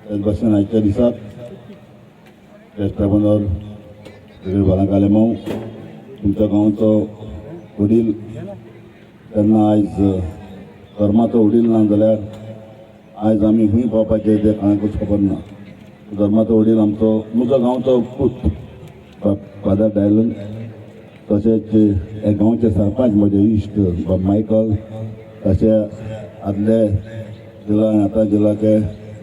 त्याच भाशेन आयच्या दिसाक ट्रॅबनर सगळे बाळांक आलेमांव तुमच्या गांवचो वडील तेन्ना आयज धर्माचो वडील ना जाल्यार आयज आमी खंय पावपाचे तें कोणाकूच खबर ना. धर्माचो वडील आमचो म्हजो गांवचो पूत फादर डायलन, तशेंच हे गांवचे सरपंच म्हजे इश्ट बाब मायकल, तशें आदले जिल्ला आतां जिल्लाचे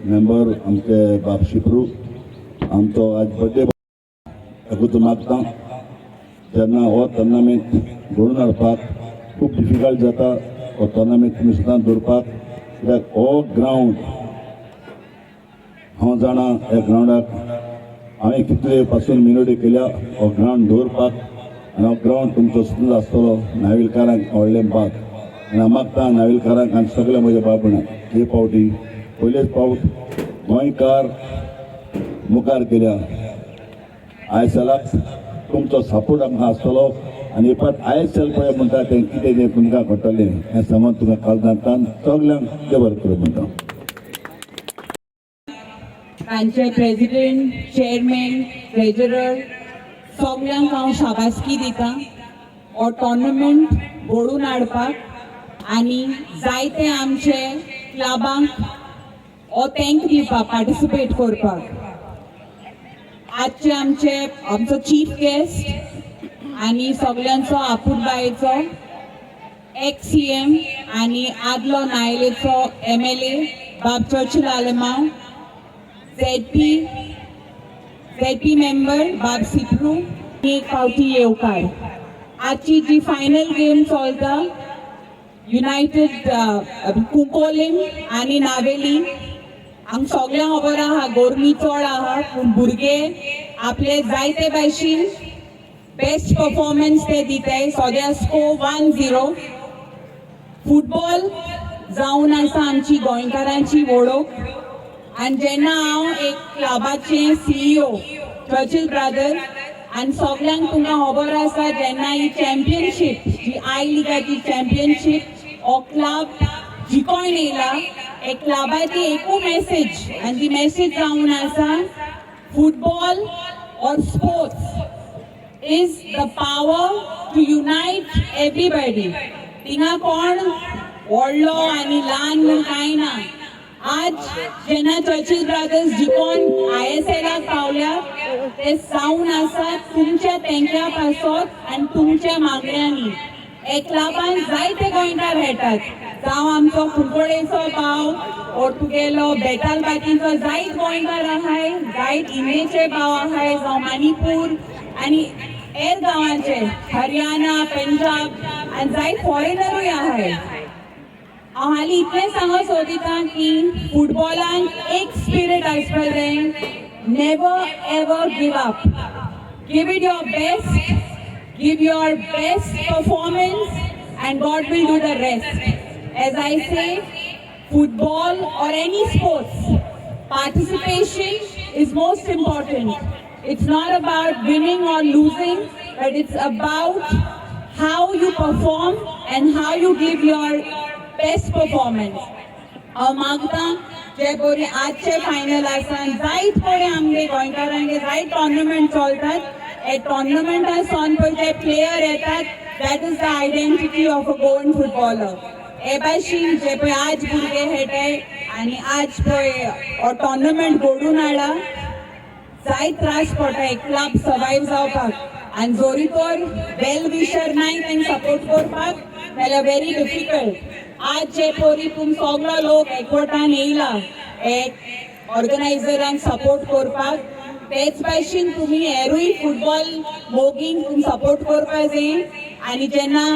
मेंबर आमचे बाब शिप्रू. आमचो आज बर्थडे एकूच मागता जेन्ना हो टोर्नामेंट घडोवन हाडपाक खूब डिफिकल्ट जाता. हो टोर्नामेंट तुमी सुद्दां दवरपाक, कित्याक हो ग्रावंड हांव जाणा ह्या ग्रावंडाक हांवें कितले पासून मिनोडी केल्या हो ग्रावंड दवरपाक, आनी हो ग्रावंड तुमचो सुद्दां आसतलो नाविलकारांक व्हडलें बाग. आनी हांव मागता नाविलकारांक आनी सगळे म्हज्या बाबणाक हे पावटी पयलेच पावट गोंयकार मुखार केल्या. आयएसएलाक तुमचो सपोर्ट आमकां आसतलो आनी हे फावट आयएसएल पळय म्हणटा तें कितें जें तुमकां घडटलें हें समज तुमकां काळजांतल्यान सगल्यांक देव बरें करूं म्हणटा. तांचे प्रेसिडेंट, चेअरमॅन, ट्रेजरर सगळ्यांक हांव शाबासकी दिता हो टोर्नामेंट घडोवन हाडपाक आनी जायते आमचे क्लबांक हो थँक दिवपाक पार्टिसिपेट करपाक. आजचे आमचो चीफ गेस्ट आनी सगळ्यांचो आपुरबायेचो एक्स CM आनी आदलो नायलेचो MLA बाब चर्चिल आलेमांव, ZP मेंबर बाब सिप्रू एक फावटी येवकार. आजची जी फायनल गेम चलता युनायटेड कुंकोलीम आनी नावेली, हांग सगळ्यांक खबर आहा गोरमी चड आहा पूण भुरगे आपले जायते भाशेन बेस्ट परफॉर्मन्स ते दिताय. सद्या स्कोर 1-0. फुटबॉल जावन आसा आमची गोंयकारांची वळख. आनी जेन्ना हांव एक क्लबाचे CEO चर्चिल ब्रदर आनी सगळ्यांक तुमकां खबर आसा जेन्ना ही चॅम्पियनशीप जी आय लिगाची चॅम्पियनशीप हो क्लब जिखून येयला, एक क्लबाची एकू मेसेज आनी ती मेसेज जावन आसा फुटबॉल और sports is the power to unite everybody. थिंगा कोण व्हडलो आनी ल्हान म्हूण कांय ना. आज जेन्ना चर्चिल ब्रदर्स जिखून ISLाक पावल्या ते जावन आसा तुमच्या तेंक्या पासत आनी तुमच्या मागण्यांनी. हे क्लबान जायते गोंयकार खेळटात, जावं आमचो कुंकोळेचो भाव ओर तुगेलो बेतालबातीचो जायत गोंयकार आहाय, जायत इंडियेचे भाव आहाय, जावं मणिपूर आनी हेर गांवांचे हरियाणा, पंजाब आनी जायत फॉरेनरूय आहाय. हांव हालीं इतलें सांगूंक सोदितां की फुटबॉलान एक स्पिरीट आसपाक जाय, never ever give up. Give it your best, give your best performance and God will do the rest. As I say, football or any sports, participation is most important. It's not about winning or losing, but it's about how you perform and how you give your best performance. मागता जे बरे आजचे final आसा जायत बरे आमगे गोंयकारांगे जायत tournament चलतात. हे टोर्नामेंटा सावन पळय जे प्लेयर येतात that is the identity of a Goan footballer. हे भाशेन जे पळय आज भुरगे खेळटाय आनी आज पळय हो टोर्नामेंट घडोवन हाडला, जायत त्रास पडटा एक क्लब सर्वायव जावपाक. आनी जोरी तर वेल विशर नाय तांकां सपोर्ट करपाक जाल्यार व्हेरी डिफिकल्ट. आज जे परी तुम सगळो लोक एकवटान येयला एक ऑर्गनायझरांक सपोर्ट करपाक, तेच भाशेन तुमी हेरूय फुटबॉल मोगींक तुमी सपोर्ट करपाक जाय. आनी जेन्ना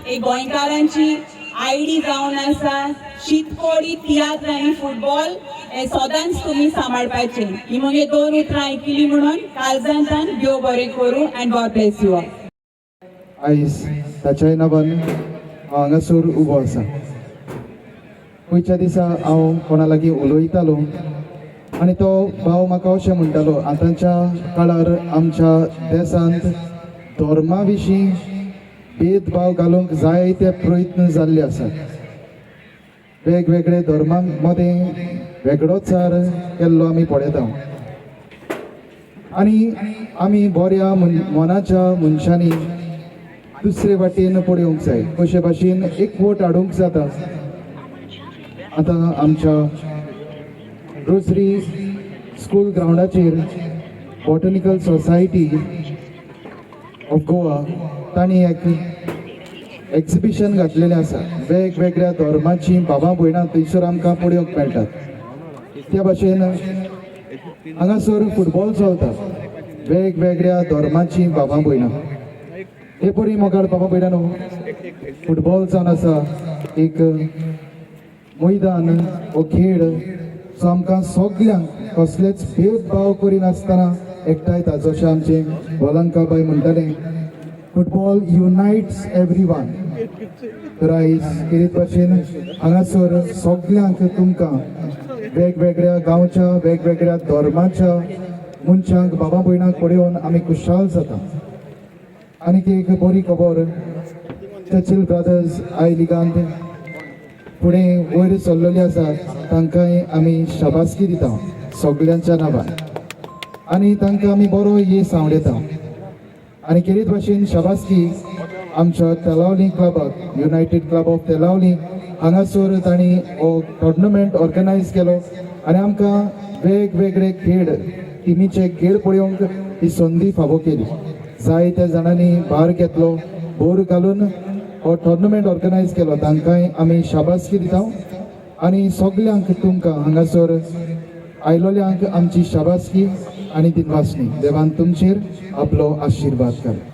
एक गोंयकारांची ID जावन आसा शीतकोडी, तियात्र आनी फुटबॉल हे सदांच तुमी सांबाळपाचे. ही मगे 2 उतरां आयकली म्हणून काळजांतल्यान देव बरें करूं and God bless you all. आयज ताच्याय नगन हांव हांगासर उबो आसा. पयच्या दिसा हांव कोणा लागीं उलयतालो आनी तो भाव म्हाका अशें म्हणटालो, आतांच्या काळार आमच्या देशांत धर्मा विशीं भेदभाव घालूंक जायते प्रयत्न जाल्ले आसात. वेगवेगळे धर्मां मदें वेगळोचार केल्लो आमी पळयता आनी आमी बऱ्या मनाच्या मनशांनी दुसरे वाटेन पळोवंक जाय कशे भाशेन एकवट हाडूंक जाता आतां आमच्या रोजरी स्कूल ग्राउंडाचेर बॉटनिकल सोसायटी ऑफ गोवा तांणी एक एक्झिबिशन घातलेलें आसा वेगवेगळ्या धर्माची भावां भयणां थंयसर आमकां पळोवंक मेळटात त्या भाशेन हांगासर फुटबॉल चलता वेगवेगळ्या धर्माची भावां भयणां हे परी मोगाळ बाबा भयणांनो फुटबॉल जावन आसा एक मैदान हो खेळ जो आमकां सगल्यांक कसलेच भेदभाव करिनासतना एकठांयता जशें आमचे वलंकाबाई म्हणटाले फुटबॉल युनायट्स एवरीवन तर आयज कितें भाशेन हांगासर सगल्यांक तुमकां वेगवेगळ्या गांवच्या वेगवेगळ्या धर्माच्या मनशांक बाबा भयणांक पळोवन आमी खुशाल जाता आनीक एक बरी खबर चर्चिल ब्रदर्स आय लिगांत फुडें वयर सरलेली आसात तांकांय आमी शाबासकी दिता सगल्यांच्या नांवान आनी तांकां आमी बरो येस आवडयता आनी कितें भाशेन शाबासकी आमच्या Telaulim क्लबाक United club of Telaulim हांगासर तांणी हो टोर्नामेंट ऑर्गनायज केलो आनी आमकां वेगवेगळे खेळ टिमीचे खेळ पळोवंक ही संदी फावो केली जायत्या जाणांनी भार घेतलो भोर घालून हो टोर्नामेंट ऑर्गनायज केलो तांकांय आमी शाबासकी दिता आनी सगल्यांक तुमकां हांगासर आयलोल्यांक आमची शाबासकी आनी दिनवासणी देवान तुमचेर आपलो आशिर्वाद घाल